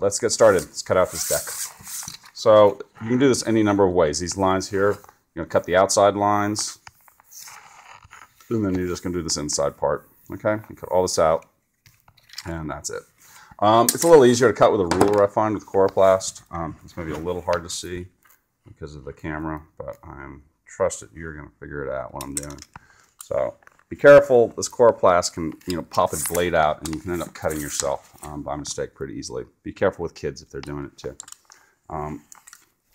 let's get started. Let's cut out this deck. So you can do this any number of ways. These lines here, you're going to cut the outside lines, and then you're just going to do this inside part. Okay, you cut all this out, and that's it. It's a little easier to cut with a ruler, I find, with Coroplast. It's maybe a little hard to see because of the camera, but I trust that you're going to figure it out what I'm doing. So be careful. This Coroplast can, pop its blade out, and you can end up cutting yourself by mistake pretty easily. Be careful with kids if they're doing it too.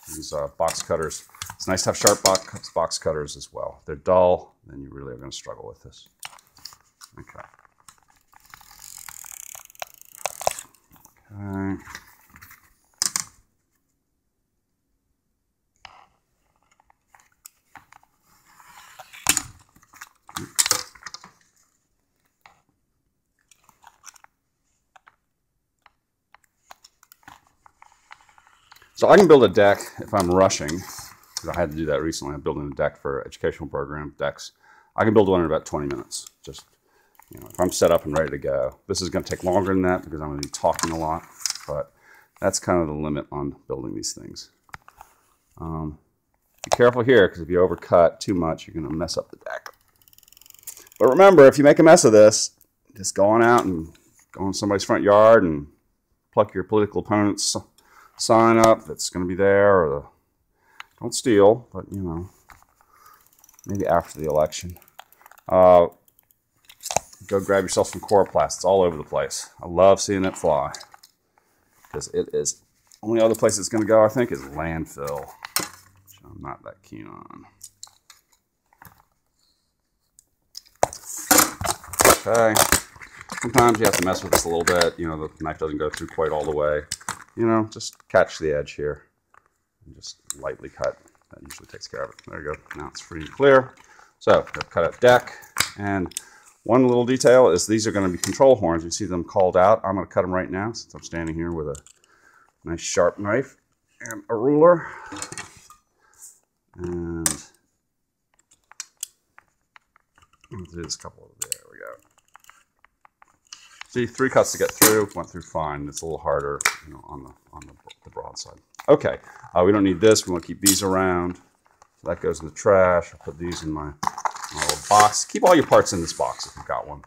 These box cutters. It's nice to have sharp box cutters as well. If they're dull, then you really are going to struggle with this. Okay. Okay. So I can build a deck if I'm rushing, because I had to do that recently. I'm building a deck for educational program decks. I can build one in about 20 minutes. Just, if I'm set up and ready to go. This is going to take longer than that because I'm going to be talking a lot, but that's kind of the limit on building these things. Be careful here, because if you overcut too much, you're going to mess up the deck. But remember, if you make a mess of this, just go on out and go in somebody's front yard and pluck your political opponent's sign up that's going to be there, or don't steal, but maybe after the election. Go grab yourself some Coroplast. It's all over the place. I love seeing it fly, because it is, only other place it's going to go, I think, is landfill, which I'm not that keen on. Okay. Sometimes you have to mess with this a little bit. The knife doesn't go through quite all the way. Just catch the edge here and just lightly cut. That usually takes care of it. There you go. Now it's free and clear. So I've cut out deck. And one little detail is these are going to be control horns. You see them called out. I'm going to cut them right now since I'm standing here with a nice sharp knife and a ruler. And let's do this couple of, there we go. See, 3 cuts to get through. Went through fine. It's a little harder, on the broad side. Okay, we don't need this. We want to keep these around. So that goes in the trash. I'll put these in my little box. Keep all your parts in this box if you've got one.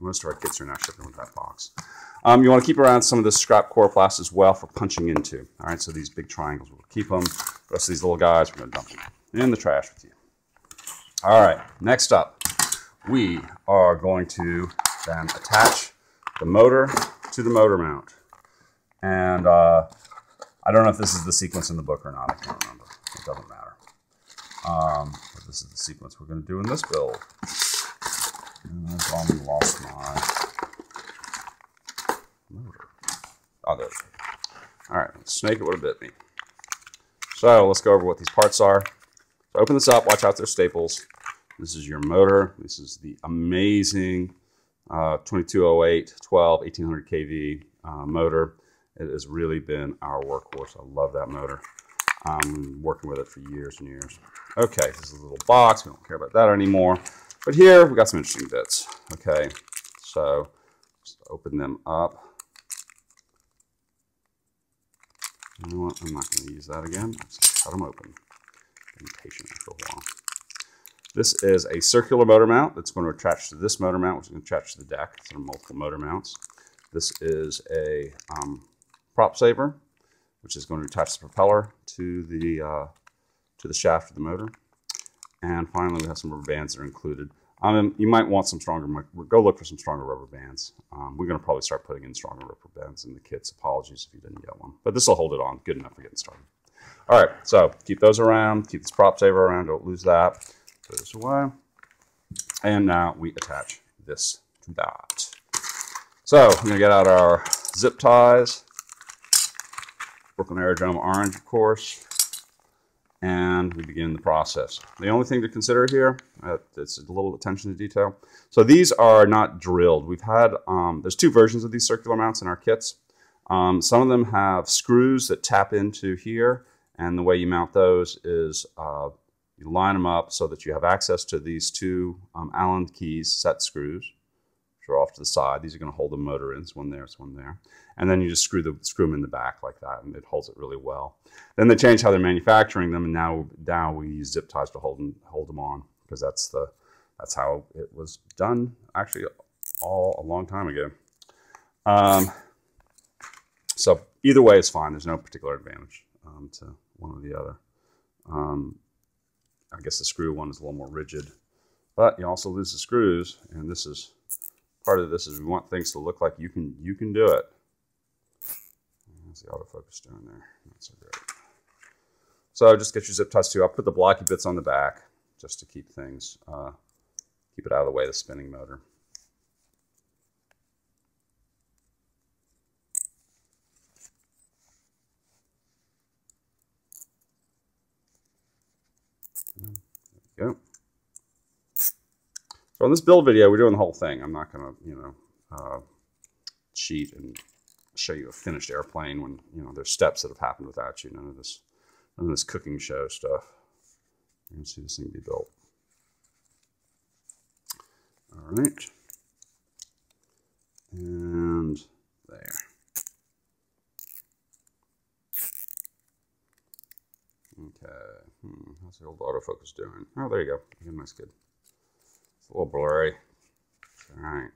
Most of our kits are now shipping with that box. You want to keep around some of this scrap Coroplast as well for punching into. All right, so these big triangles, we'll keep them. The rest of these little guys, we're going to dump them in the trash with you. All right, next up, we are going to then attach the motor to the motor mount. And I don't know if this is the sequence in the book or not. I can't remember. It doesn't matter. But this is the sequence we're going to do in this build. And I've already lost my motor. Oh, there it is. All right, snake it would have bit me. So let's go over what these parts are. So open this up. Watch out, there's staples. This is your motor. This is the amazing 2208 12 1800 kV motor. It has really been our workhorse. I love that motor. I've been working with it for years and years. Okay, this is a little box. We don't care about that anymore. But here we got some interesting bits. Okay, so just open them up. You know what? I'm not going to use that again. Just cut them open. Be patient for a while. This is a circular motor mount that's going to attach to this motor mount, which is going to attach to the deck. There are multiple motor mounts. This is a prop saver, which is going to attach the propeller to the shaft of the motor. And finally, we have some rubber bands that are included. You might want some stronger, go look for some stronger rubber bands. We're going to probably start putting in stronger rubber bands in the kits. Apologies if you didn't get one. But this will hold it on good enough for getting started. All right, so keep those around. Keep this prop saver around. Don't lose that. Throw this away. And now we attach this to that. So we're going to get out our zip ties. Brooklyn Aerodrome orange, of course. And we begin the process. The only thing to consider here, it's a little attention to detail. So these are not drilled. We've had, there's 2 versions of these circular mounts in our kits. Some of them have screws that tap into here. And the way you mount those is you line them up so that you have access to these 2 Allen keys set screws, which are off to the side. These are going to hold the motor in. It's one there, it's one there. And then you just screw them in the back like that, and it holds it really well. Then they changed how they're manufacturing them, and now we use zip ties to hold them on, because that's how it was done actually a long time ago. So either way is fine. There's no particular advantage to one or the other. I guess the screw one is a little more rigid, but you also lose the screws, and this is part of this is we want things to look like you can do it. How's the autofocus doing there? Not so great. So just get your zip ties too. I'll put the blocky bits on the back just to keep things, keep it out of the way of the spinning motor. There you go. So in this build video, we're doing the whole thing. I'm not going to, cheat and show you a finished airplane when, there's steps that have happened without you. None of this cooking show stuff. You can see this thing be built. All right. And there. Okay. How's the old autofocus doing? Oh, there you go. Again, that's good. It's a little blurry. All right.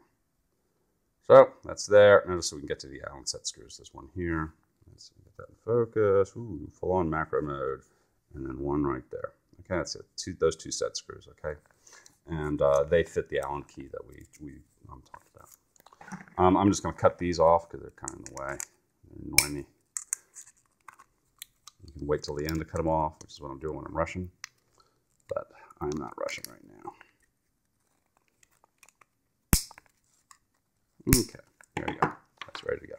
So that's there. Notice so we can get to the Allen set screws. There's one here. Let's get that in focus. Ooh, full on macro mode. And then one right there. Okay, that's it. Those two set screws, okay? And they fit the Allen key that we talked about. I'm just going to cut these off because they're kind of in the way. They annoy me. You can wait till the end to cut them off, which is what I'm doing when I'm rushing. But I'm not rushing right now. Okay, there you go. That's ready to go.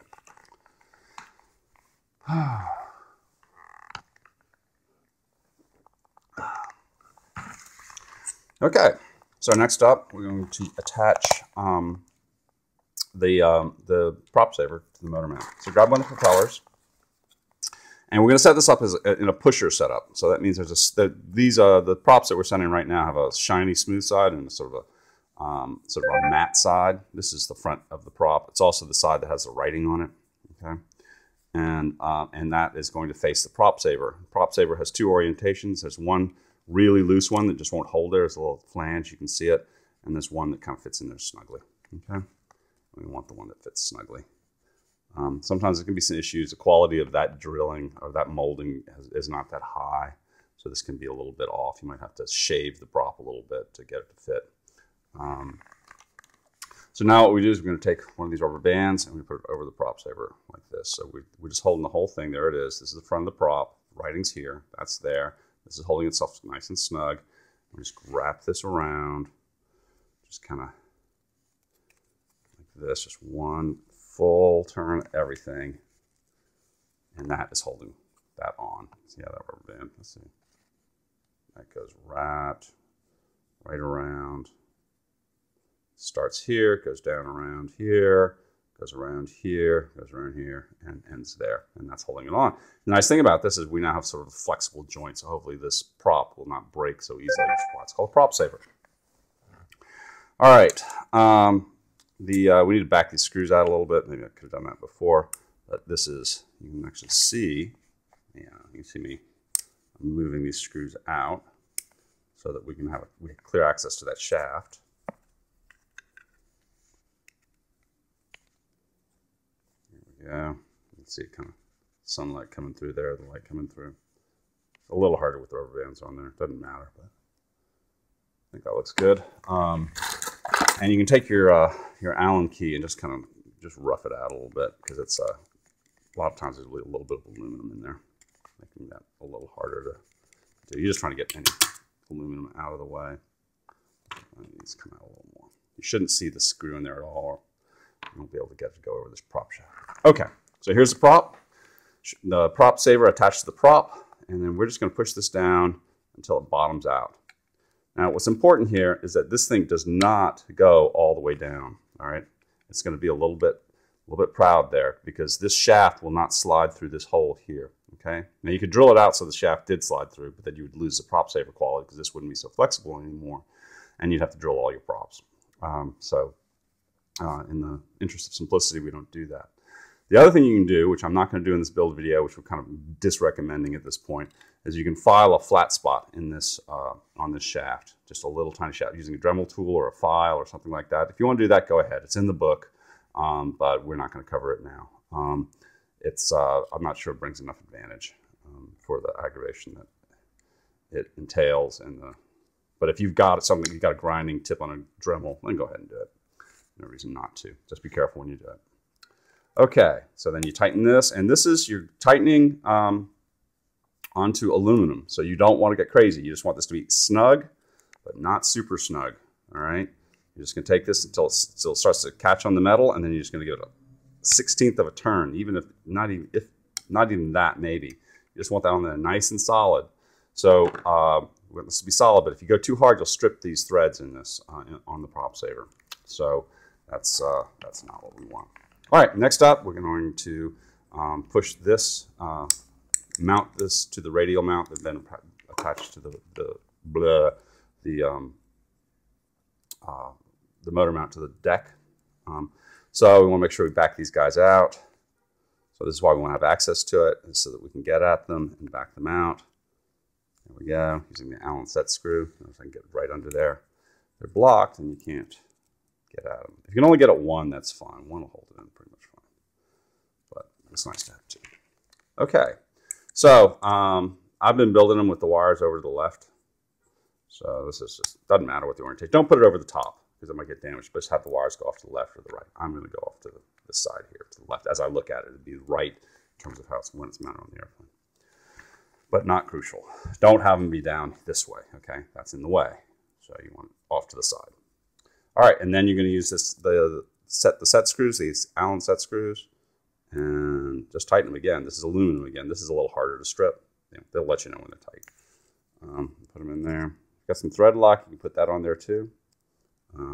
Okay, so next up, we're going to attach the prop saver to the motor mount. So grab one of the propellers, and we're going to set this up as in a pusher setup. So that means there's the props that we're sending right now have a shiny, smooth side and a sort of a matte side. This is the front of the prop. It's also the side that has the writing on it. Okay, and that is going to face the prop saver. Prop saver has two orientations. There's one really loose one that just won't hold there. It's a little flange, you can see it, and there's one that kind of fits in there snugly. Okay, we want the one that fits snugly. Sometimes there can be some issues. The quality of that drilling or that molding is not that high, so this can be a little bit off. You might have to shave the prop a little bit to get it to fit. So now what we do is we're going to take one of these rubber bands and we put it over the prop saver like this. So we're just holding the whole thing. There it is. This is the front of the prop. Writing's here. That's there. This is holding itself nice and snug. We just wrap this around, just kind of like this. Just one full turn, everything, and that is holding that on. See how that rubber band? Let's see. That goes right around. Starts here, goes down around here, goes around here, goes around here, and ends there. And that's holding it on. The nice thing about this is we now have sort of a flexible joint, so hopefully this prop will not break so easily. It's called a prop saver. All right. We need to back these screws out a little bit. Maybe I could have done that before. But this is, you can actually see, yeah, you can see me moving these screws out so that we can have clear access to that shaft. Yeah, you can see it kind of sunlight coming through there, the light coming through. It's a little harder with the rubber bands on there. It doesn't matter, but I think that looks good. And you can take your Allen key and just kind of rough it out a little bit because it's a lot of times there's a little bit of aluminum in there, making that a little harder to do. You're just trying to get any aluminum out of the way. These come out a little more. You shouldn't see the screw in there at all. You won't be able to get it to go over this prop shaft. Okay, so here's the prop saver attached to the prop, and then we're just going to push this down until it bottoms out. Now, what's important here is that this thing does not go all the way down. All right, it's going to be a little bit proud there because this shaft will not slide through this hole here. Okay, now you could drill it out so the shaft did slide through, but then you would lose the prop saver quality because this wouldn't be so flexible anymore, and you'd have to drill all your props. So In the interest of simplicity, we don't do that. The other thing you can do, which I'm not going to do in this build video, which we're kind of disrecommending at this point, is you can file a flat spot in this on this shaft, just a little tiny shaft, using a Dremel tool or a file or something like that. If you want to do that, go ahead. It's in the book, but we're not going to cover it now. I'm not sure it brings enough advantage for the aggravation that it entails. But if you've got something, you've got a grinding tip on a Dremel, then go ahead and do it. No reason not to. Just be careful when you do it. Okay, so then you tighten this, and this is, you're tightening onto aluminum. So you don't want to get crazy. You just want this to be snug, but not super snug. All right, you're just going to take this until it starts to catch on the metal, and then you're just going to give it a 1/16 of a turn, even if not even that, maybe. You just want that on there nice and solid. So we want this to be solid, but if you go too hard, you'll strip these threads in this on the prop saver. So that's not what we want. All right, next up, we're going to push this, mount this to the radial mount that's been attached to the motor mount to the deck. So we want to make sure we back these guys out. So this is why we want to have access to it, so that we can get at them and back them out. There we go, using the Allen set screw. If I can get right under there. They're blocked, and you can't get at them. If you can only get at one, that's fine. One will hold it in pretty much fine. But it's nice to have two. Okay, so I've been building them with the wires over to the left. So this is just, doesn't matter what the orientation. Don't put it over the top, because it might get damaged, but just have the wires go off to the left or the right. I'm going to go off to this side here, to the left. As I look at it, it'd be right in terms of when it's mounted on the airplane. But not crucial. Don't have them be down this way, okay? That's in the way. So you want it off to the side. All right, and then you're going to use this, the set screws, these Allen set screws, and just tighten them again. This is aluminum again. This is a little harder to strip. They'll let you know when they're tight. Put them in there. Got some thread lock. You can put that on there too. There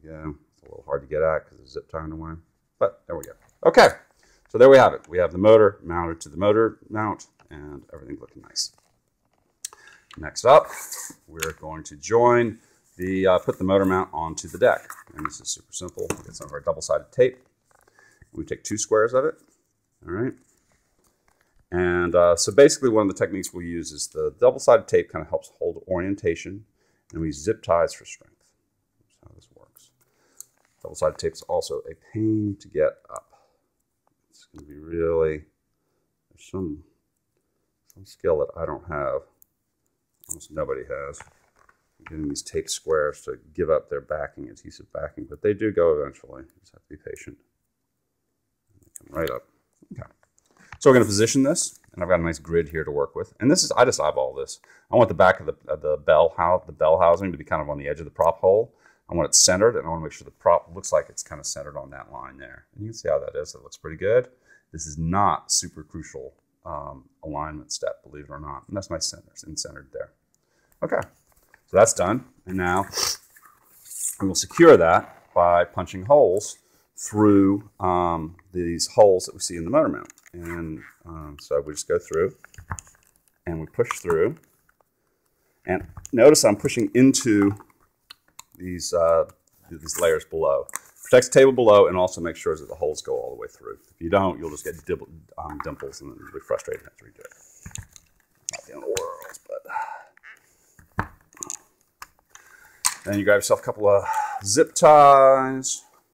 we go. It's a little hard to get at because it's zip tying away, but there we go. Okay, so there we have it. We have the motor mounted to the motor mount, and everything's looking nice. Next up, we're going to join put the motor mount onto the deck. And this is super simple. We get some of our double-sided tape. We take 2 squares of it, all right? And so basically one of the techniques we'll use is the double-sided tape kind of helps hold orientation, and we zip ties for strength. That's how this works. Double-sided tape is also a pain to get up. It's going to be really, there's some skill that I don't have. Almost nobody has. Getting these tape squares to give up their backing, adhesive backing, but they do go eventually. You just have to be patient. Come right up. Okay. So we're going to position this, and I've got a nice grid here to work with. And this is, I just eyeball this. I want the back of the bell housing to be kind of on the edge of the prop hole. I want it centered, and I want to make sure the prop looks like it's kind of centered on that line there. And you can see how that is. It looks pretty good. This is not super crucial alignment step, believe it or not. And that's nice centered there. Okay, so that's done. And now we will secure that by punching holes through these holes that we see in the motor mount. And so we just go through and we push through. And notice I'm pushing into these layers below. Protects the table below and also makes sure that the holes go all the way through. If you don't, you'll just get dimples and then you'll be frustrated and have to redo it. Not the end of the world, but... Then you grab yourself a couple of zip ties.